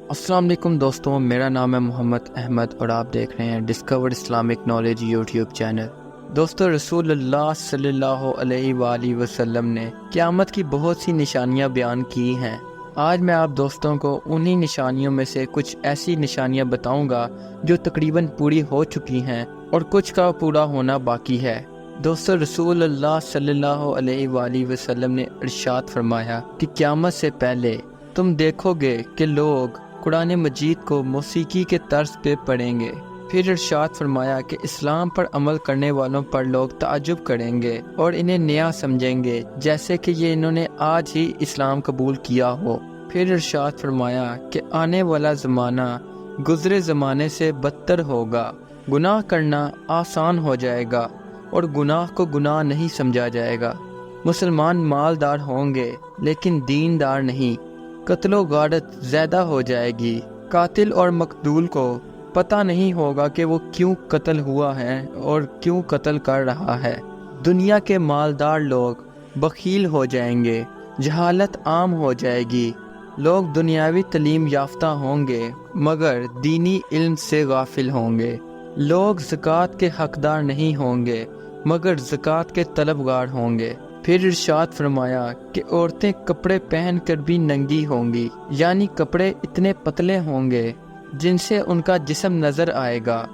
السلام علیکم دوستوں، میرا نام ہے محمد احمد اور آپ دیکھ رہے ہیں discover Islamic knowledge YouTube channel. دوستو، رسول اللہ صلی اللہ علیہ وآلہ وسلم نے قیامت کی بہت سی نشانیاں بیان کی ہیں۔ آج میں آپ دوستوں کو انہی نشانیوں میں سے کچھ ایسی نشانیاں بتاؤں گا جو تقریباً پوری ہو چکی ہیں اور کچھ کا پورا ہونا باقی ہے۔ دوستو، رسول اللہ صلی اللہ علیہ وآلہ وسلم نے ارشاد فرمایا کہ قیامت سے پہلے تم دیکھو گے کہ لوگ قرآن مجید کو موسیقی کے طرز پہ پڑھیں گے۔ پھر ارشاد فرمایا کہ اسلام پر عمل کرنے والوں پر لوگ تعجب کریں گے اور انہیں نیا سمجھیں گے، جیسے کہ یہ انہوں نے آج ہی اسلام قبول کیا ہو۔ پھر ارشاد فرمایا کہ آنے والا زمانہ گزرے زمانے سے بدتر ہوگا، گناہ کرنا آسان ہو جائے گا اور گناہ کو گناہ نہیں سمجھا جائے گا۔ مسلمان مالدار ہوں گے لیکن دیندار نہیں۔ قتل و غارت زیادہ ہو جائے گی۔ قاتل اور مقتول کو پتہ نہیں ہوگا کہ وہ کیوں قتل ہوا ہے اور کیوں قتل کر رہا ہے۔ دنیا کے مالدار لوگ بخیل ہو جائیں گے، جہالت عام ہو جائے گی۔ لوگ دنیاوی تعلیم یافتہ ہوں گے مگر دینی علم سے غافل ہوں گے۔ لوگ زکوٰۃ کے حقدار نہیں ہوں گے مگر زکوٰۃ کے طلبگار ہوں گے۔ پھر ارشاد فرمایا کہ عورتیں کپڑے پہن کر بھی ننگی ہوں گی، یعنی کپڑے اتنے پتلے ہوں گے جن سے ان کا جسم نظر آئے گا۔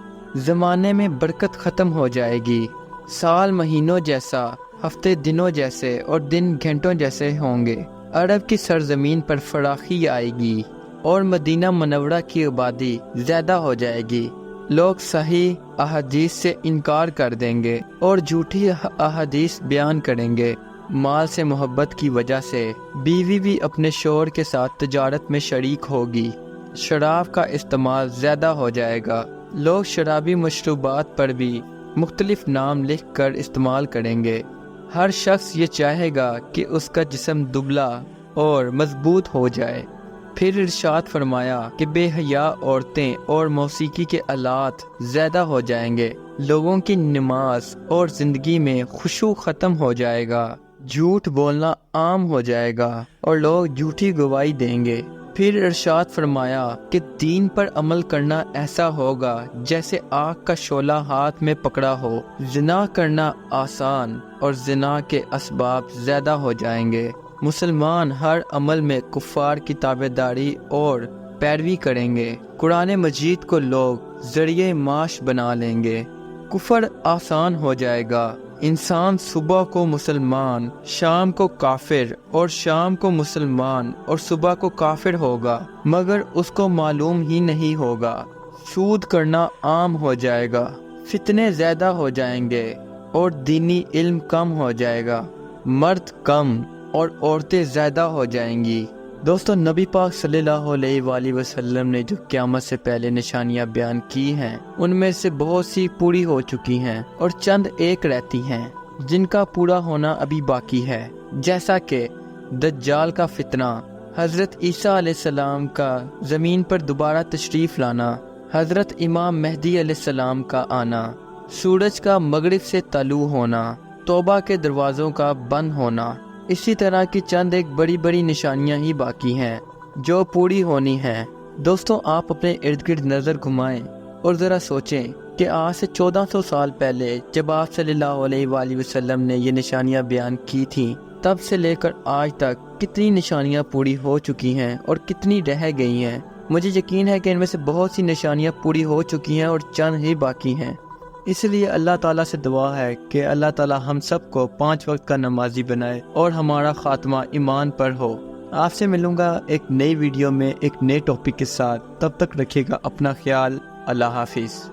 زمانے میں برکت ختم ہو جائے گی۔ سال مہینوں جیسا، ہفتے دنوں جیسے اور دن گھنٹوں جیسے ہوں گے۔ عرب کی سرزمین پر فراخی آئے گی اور مدینہ منورہ کی آبادی زیادہ ہو جائے گی۔ لوگ صحیح احادیث سے انکار کر دیں گے اور جھوٹی احادیث بیان کریں گے۔ مال سے محبت کی وجہ سے بیوی بھی اپنے شوہر کے ساتھ تجارت میں شریک ہوگی۔ شراب کا استعمال زیادہ ہو جائے گا۔ لوگ شرابی مشروبات پر بھی مختلف نام لکھ کر استعمال کریں گے۔ ہر شخص یہ چاہے گا کہ اس کا جسم دبلا اور مضبوط ہو جائے۔ پھر ارشاد فرمایا کہ بے حیا عورتیں اور موسیقی کے آلات زیادہ ہو جائیں گے۔ لوگوں کی نماز اور زندگی میں خشوع ختم ہو جائے گا۔ جھوٹ بولنا عام ہو جائے گا اور لوگ جھوٹی گواہی دیں گے۔ پھر ارشاد فرمایا کہ دین پر عمل کرنا ایسا ہوگا جیسے آگ کا شعلہ ہاتھ میں پکڑا ہو۔ زنا کرنا آسان اور زنا کے اسباب زیادہ ہو جائیں گے۔ مسلمان ہر عمل میں کفار کی تابعداری اور پیروی کریں گے۔ قرآن مجید کو لوگ ذریعہ معاش بنا لیں گے۔ کفر آسان ہو جائے گا۔ انسان صبح کو مسلمان، شام کو کافر اور شام کو مسلمان اور صبح کو کافر ہوگا مگر اس کو معلوم ہی نہیں ہوگا۔ سود کرنا عام ہو جائے گا۔ فتنے زیادہ ہو جائیں گے اور دینی علم کم ہو جائے گا۔ مرد کم اور عورتیں زیادہ ہو جائیں گی۔ دوستو، نبی پاک صلی اللہ علیہ وآلہ وسلم نے جو قیامت سے پہلے نشانیاں بیان کی ہیں ان میں سے بہت سی پوری ہو چکی ہیں اور چند ایک رہتی ہیں جن کا پورا ہونا ابھی باقی ہے، جیسا کہ دجال کا فتنہ، حضرت عیسیٰ علیہ السلام کا زمین پر دوبارہ تشریف لانا، حضرت امام مہدی علیہ السلام کا آنا، سورج کا مغرب سے طلوع ہونا، توبہ کے دروازوں کا بند ہونا۔ اسی طرح کی چند ایک بڑی بڑی نشانیاں ہی باقی ہیں جو پوری ہونی ہیں۔ دوستوں، آپ اپنے ارد گرد نظر گھمائیں اور ذرا سوچیں کہ آج سے 1400 سال پہلے جب آپ صلی اللہ علیہ وآلہ وسلم نے یہ نشانیاں بیان کی تھیں، تب سے لے کر آج تک کتنی نشانیاں پوری ہو چکی ہیں اور کتنی رہ گئی ہیں۔ مجھے یقین ہے کہ ان میں سے بہت سی نشانیاں پوری ہو چکی ہیں اور چند ہی باقی ہیں۔ اس لیے اللہ تعالیٰ سے دعا ہے کہ اللہ تعالیٰ ہم سب کو 5 وقت کا نمازی بنائے اور ہمارا خاتمہ ایمان پر ہو۔ آپ سے ملوں گا ایک نئی ویڈیو میں ایک نئے ٹاپک کے ساتھ۔ تب تک رکھیے گا اپنا خیال۔ اللہ حافظ۔